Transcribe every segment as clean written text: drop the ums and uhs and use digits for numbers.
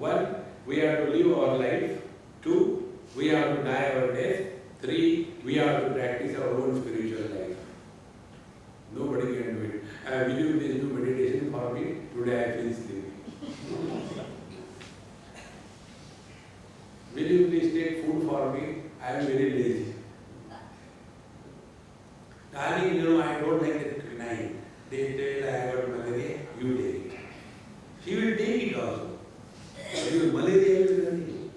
One, we have to live our life. Two, we have to die our death. Three, we have to practice our own spiritual life. Nobody can do it. Will you please do meditation for me? Today I feel sleepy. Will you please take food for me? I am very lazy. Darling, I don't like it tonight. They tell I got malaria, you take it. She will take it also. But your malaria will continue.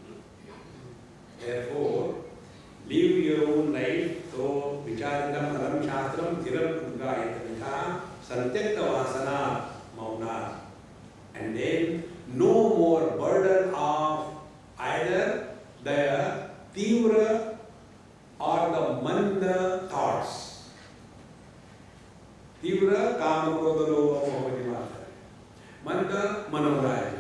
Therefore, live your own life. So, vicharanam aram shastram thiram gayatavitha santyakta vasana mauna. And then, no more burden of either the tivra or the manda thoughts. Tivra kama krodha lobha moha mata. Manda manodaya.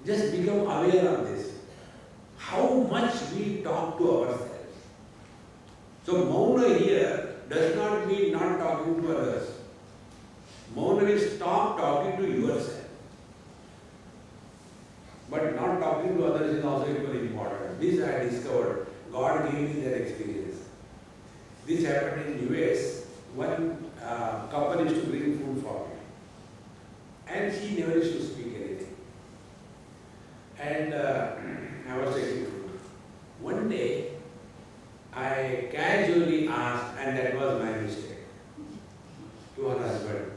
Just become aware of this. How much we talk to ourselves. So mauna here does not mean not talking to others. Mauna is stop talking to yourself. But not talking to others is also equally important. This I discovered. God gave me that experience. This happened in US. One couple used to bring food for me. And she never used to speak anything. And I was taking food. One day, I casually asked, and that was my mistake, to her husband,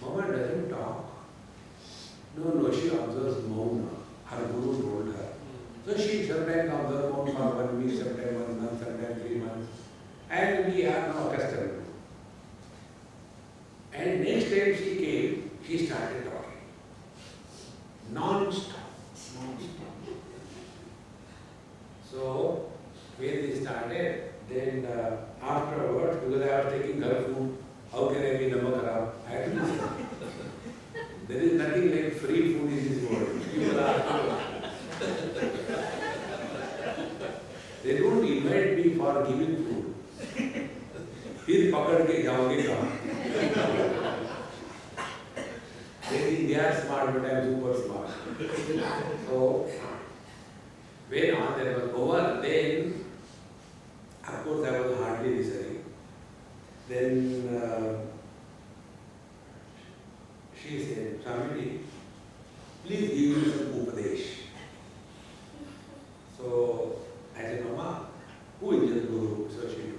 Mama doesn't talk. No, she observes Mauna. Her guru told her. So she sometimes observes Mauna for 1 week, sometimes 1 month, sometimes 3 months. And we are now accustomed. And next time she came, she started talking. Non-stop. So, when they started, then afterwards, because I was taking her food, how can I be namak haram? I had to listen. There is nothing like free food in this world. People ask they don't invite me for giving food. फिर पकड़ के जाओगे कहाँ? They think they are smart, but I am super smart. So, when all that was over, then, of course, I was hardly listening. Then she said, Swami, please give me some upadesh. So, I said, Mama, who is your guru? So she told.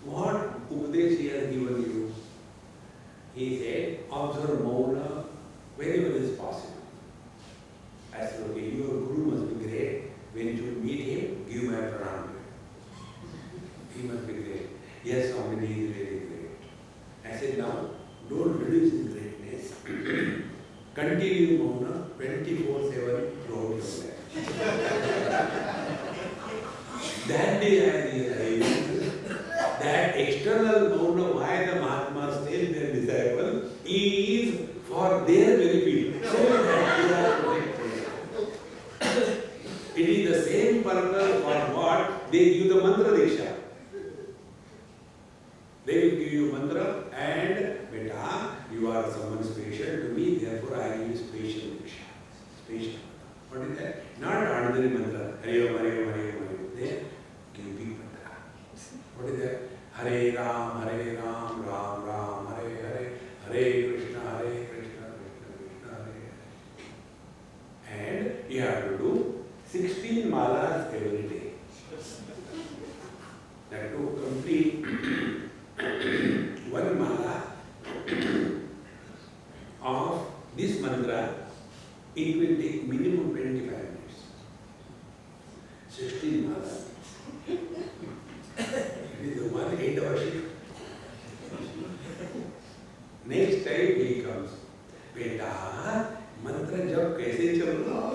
What upadesh he has given you? He said, observe mauna whenever is possible. I said, okay, your guru must be great. When you meet him, give my pranam. He must be great. Yes, Swami, he is really great. I said, now, don't reduce his greatness. Continue mauna 24/7 throughout your life. That day I realized that external mauna, why the Mahatmas tell their disciples, is for their benefit, so that they are protected. It is the same purpose for what they give the mantra diksha. They will give you mantra and beta, you are someone special to me, therefore I give you special diksha. Special. What is that? Not ordinary mantra. Hare Om, Hare Om, Hare Om, Hare Om. They give big mantra. What is that? Hare Ram, Ram Ram, Hare Hare, Hare Krishna, Krishna Krishna, Hare. And you have to do 16 malas every day. That to complete one mala of this mantra, it will take minimum 25 minutes. 16 malas. It is the 1 8-hour shift. Next time he comes. Beta, mantra jab kaise chal raha?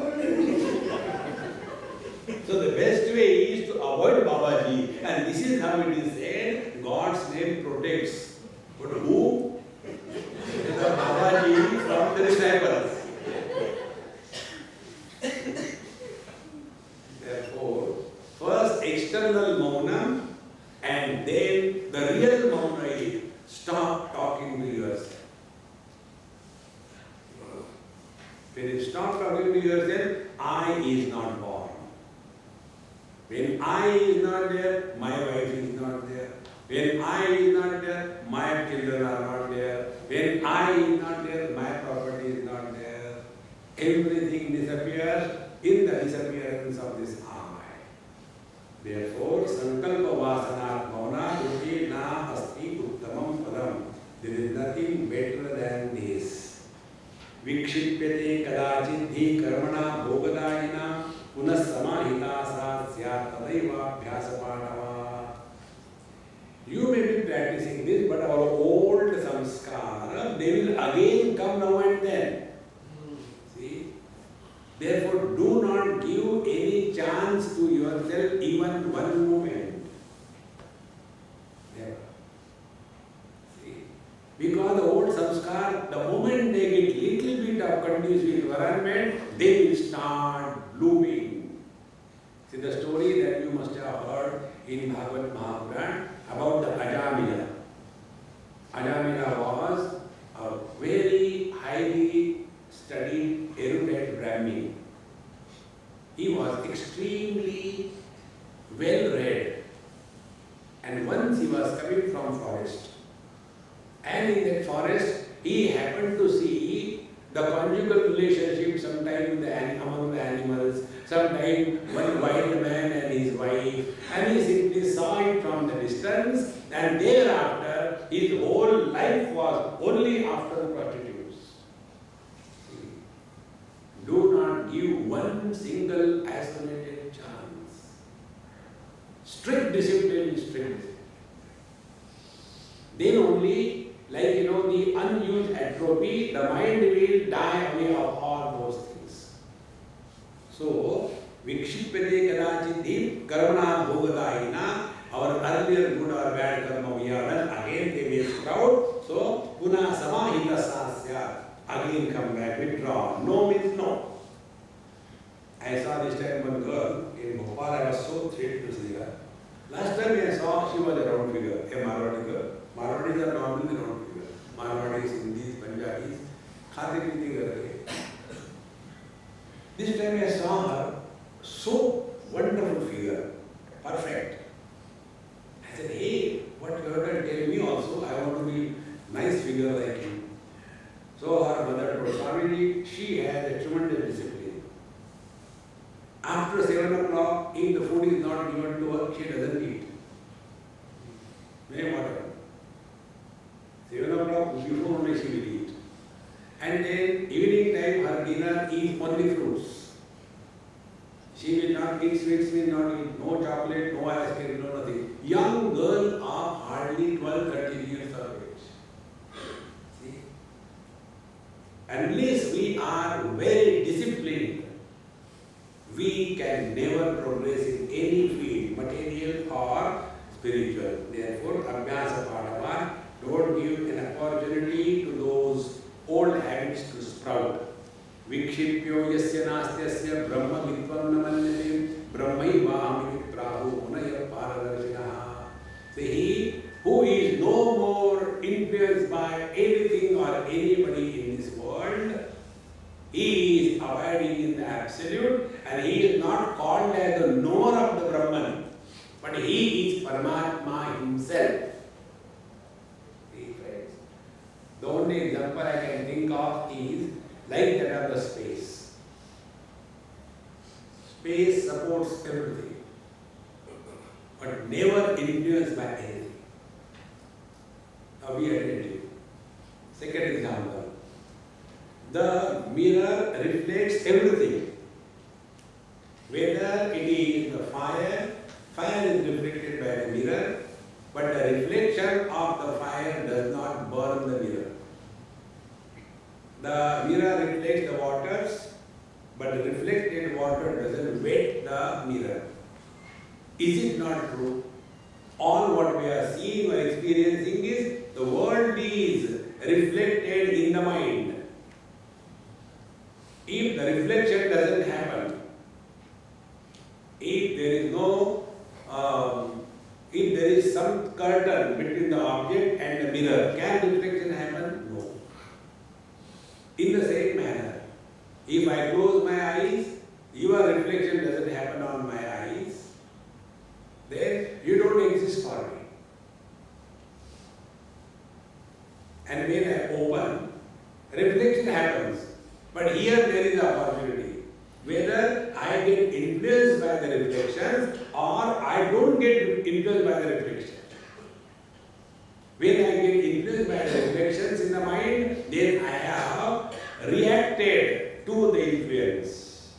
So the best way is to avoid Babaji. And this is how it is said, God's name protects. But who? The Babaji from the disciples. Therefore, first external mauna and then the real mauna is stop talking. Stop talking to yourself, I is not born. When I is not there, my wife is not there. When I is not there, my children are not there. When I is not there, my property is not there. Everything disappears in the disappearance of this I. Therefore, sankalpa vasana bhavana yogi na asti uttamam padam. There is nothing better than this. Vikshipyate kadachidhi karmana bhogadayina punas samahita sa syat tadaiva abhyasapanava. You may be practicing this, but our old samskara, they will again come now and then. See? Therefore, do not give any chance to yourself even one moment. Never. See? Because the old samskara, the moment they get little bit of conducive environment, they will start blooming. See the story that you must have heard in Bhagavad Mahapuran about the Ajamila. Ajamila was a very highly studied, erudite Brahmin. He was extremely well read. And once he was coming from forest. And in that forest, he happened to see the conjugal relationship sometime among the animals, sometime one wild man and his wife, and he simply saw it from the distance, and thereafter his whole life was only after prostitutes. Do not give one single isolated chance. Strict discipline is strict discipline. Then only, the unused atrophy, the mind will die away of all those things. So, vikshipyate kadachidhi karmana bhogadayina, our earlier good or bad karma we have done, again they may sprout. So, puna samahita sasya, again come back, withdraw. No means no. I saw this time one girl in Bhopal, I was so thrilled to see her. Last time I saw, she was a round figure, a Marwadi girl. Marwadis are normally round figure. Marwadis, Hindis, Punjabis, khate piti karke. This time I saw her, so wonderful figure, perfect. I said, hey, what you have to tell me also, I want to be nice figure like you. So her mother told Swami, she has a tremendous discipline. After 7 o'clock, if the food is not given to her, she doesn't eat. May water. 7 o'clock, before only she will eat. And then evening time, her dinner is only fruits. She will not eat sweets, will not eat no chocolate, no ice cream, no nothing. Young girl of hardly 12, 13 years of age. See? Unless we are very disciplined, we can never progress in any field, material or spiritual. Therefore, abhyasa padava, don't give an opportunity to those old habits to sprout. Vikshipyo yasya nastyasya brahma vitvam namanyate brahmaiva amit prahu unaya paradarshinaha. So he who is no more influenced by anything or anybody in this world, he is abiding in the absolute, and he is not called as the knower of the Brahman, but he is Paramatma himself. See, friends, the only example I can think of is like that of the space. Space supports everything, but never influenced by anything. Now be attentive. Second example. The mirror reflects everything. Whether it is the fire is reflected by the mirror, but the reflection of the fire does not burn the mirror. The mirror reflects the waters, but the reflected water doesn't wet the mirror. Is it not true? All what we are seeing or experiencing is the world is reflected in the mind. If the reflection doesn't happen, if there is no, if there is some curtain between the object and the mirror, can reflection happen? No. In the same manner, If I close my eyes, your reflection doesn't happen on my eyes, then you don't exist for me. And when I open, reflection happens. But here there is the opportunity. Whether I get influenced by the reflections or I don't get influenced by the reflection. When I get influenced by the reflections in the mind, then I have reacted to the influence.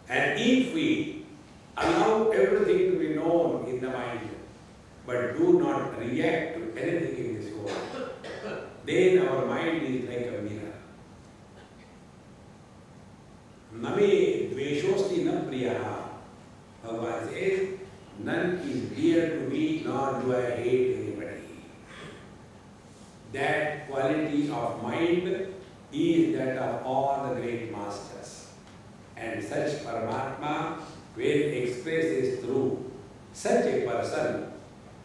And if we allow everything to be known in the mind, but do not react to anything in this world, then our mind is like a mirror. Name dveshosti na priyaha. Bhagavan says, none is dear to me, nor do I hate anybody. That quality of mind is that of all the great masters. And such Paramatma, when expresses through such a person,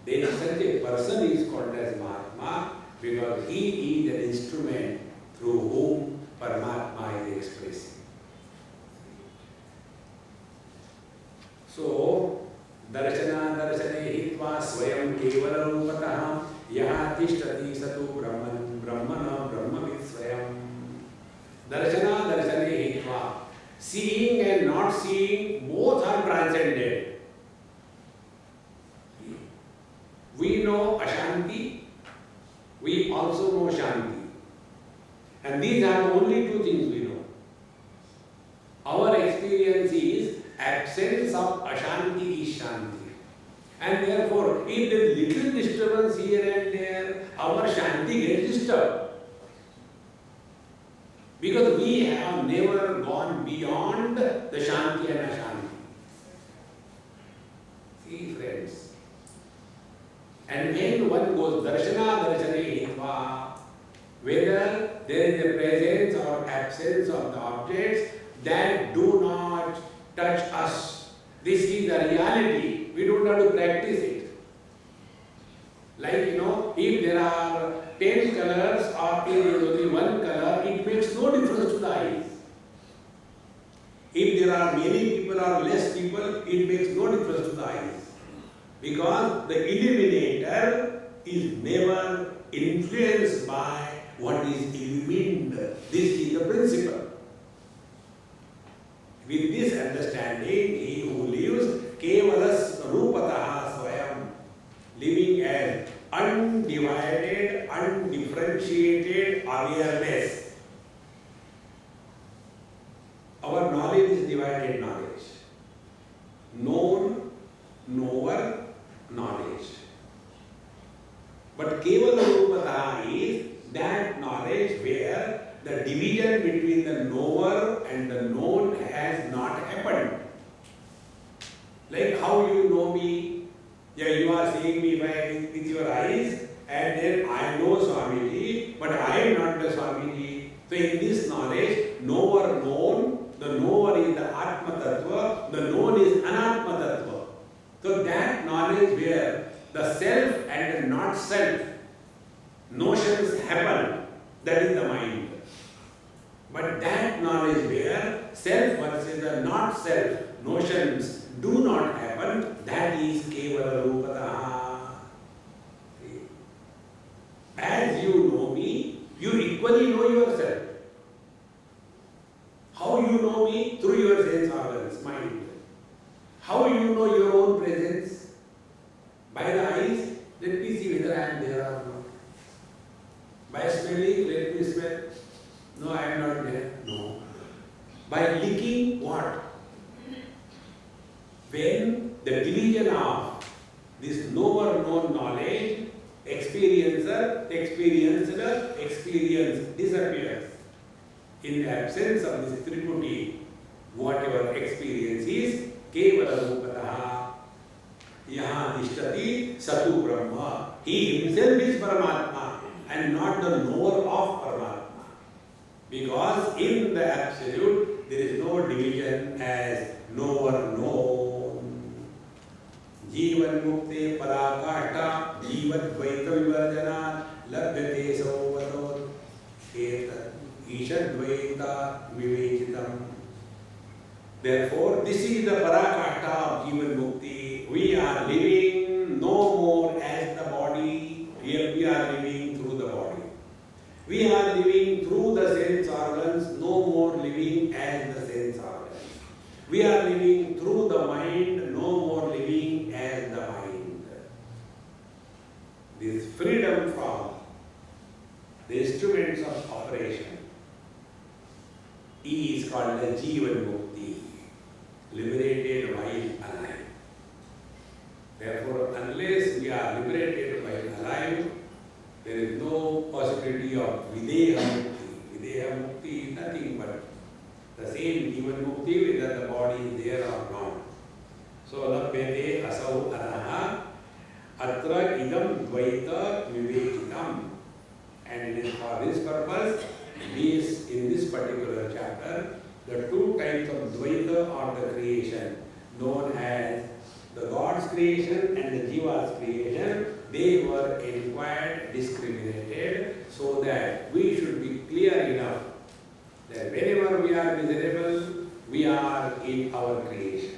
then such a person is called as Mahatma, because he is an instrument through whom Paramatma is expressing. So, darshana darshane hitva swayam kevala rupatah yaha tishtati satu brahman brahmana brahmavid swayam. Darshana darshane hitva. Seeing and not seeing, both are transcended. We know Ashanti, we also know Shanti. And these are only two things we know. Our experience is absence of Ashanti is Shanti. And therefore, if there is little disturbance here and there, our Shanti gets disturbed. Because we have never gone beyond the Shanti and Ashanti. See, friends. And when one goes darshana darshane hitva, whether there is a presence or absence of the objects that do not touch us. This is the reality. We don't have to practice it. Like, if there are 10 colors or if there is only one color, it makes no difference to the eyes. If there are many people or less people, it makes no difference to the eyes. Because the illuminator is never influenced by what is illumined. This is the principle. With this understanding, he who lives kevalas rupataha swayam, living as undivided, undifferentiated awareness. Our knowledge is divided knowledge. Known, knower, knowledge. But kevala rupataha is that knowledge where the division between the knower and the known has not happened. Like how you know me, you are seeing me with your eyes, and then I know Swamiji, but I am not the Swamiji. So in this knowledge, knower known, the knower is the Atma Tattva, the known is Anatma Tattva. So that knowledge where the self and the not self notions happen, that is the mind. But that knowledge where self versus the not self notions do not happen, that is kevala rupataha. As you know me, you equally know yourself. How you know me? Through your sense organs, mind. How you know your own presence? By the eyes, let me see whether I am there or not. By smelling, let me smell. No, I am not there. No. By licking, what? When the division of this knower known knowledge, experiencer, experienced, experience disappears. In the absence of this triputi, whatever experience is, kevala rupataha, yaha tishtati satu brahma. He himself is Paramatma and not the knower of Paramatma. Because in the absolute, there is no division as knower known. Jivan mukte parakashta jivat dvaita vivarjana labhyate sauvadot etat Ishadvaita Vivechitam. Therefore, this is the parakashta of Jivan Mukti. We are living no more as the body, here we are living through the body. We are living through the sense organs, no more living as the sense organs. We are living through the mind, no more living as the mind. This freedom from the instruments of operation is called the Jivan Mukti, liberated while alive. Therefore, unless we are liberated while alive, there is no possibility of Videha Mukti. Videha Mukti is nothing but the same Jivan Mukti, whether the body is there or not. So, Labhyate Asau Anaha Atra Idam Dvaita Vivekitam. And it is for this purpose, in this particular chapter, the two types of Dvaita or the creation, known as the God's creation and the Jiva's creation, they were inquired, discriminated, so that we should be clear enough that whenever we are miserable, we are in our creation.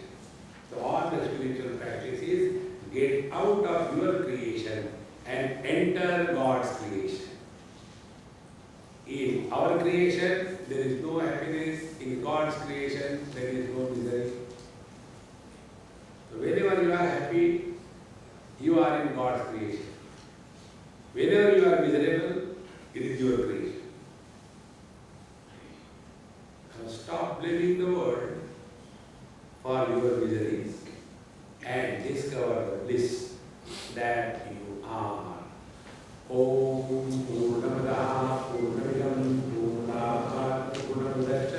So all the spiritual practices get out of your creation and enter God's creation. In our creation, there is no happiness. In God's creation, there is no misery. So whenever you are happy, you are in God's creation. Whenever you are miserable, it is your creation. So stop blaming the world for your miseries and discover the bliss that you are. Om Purnamada Purnamidam Purnat Purnamudachyate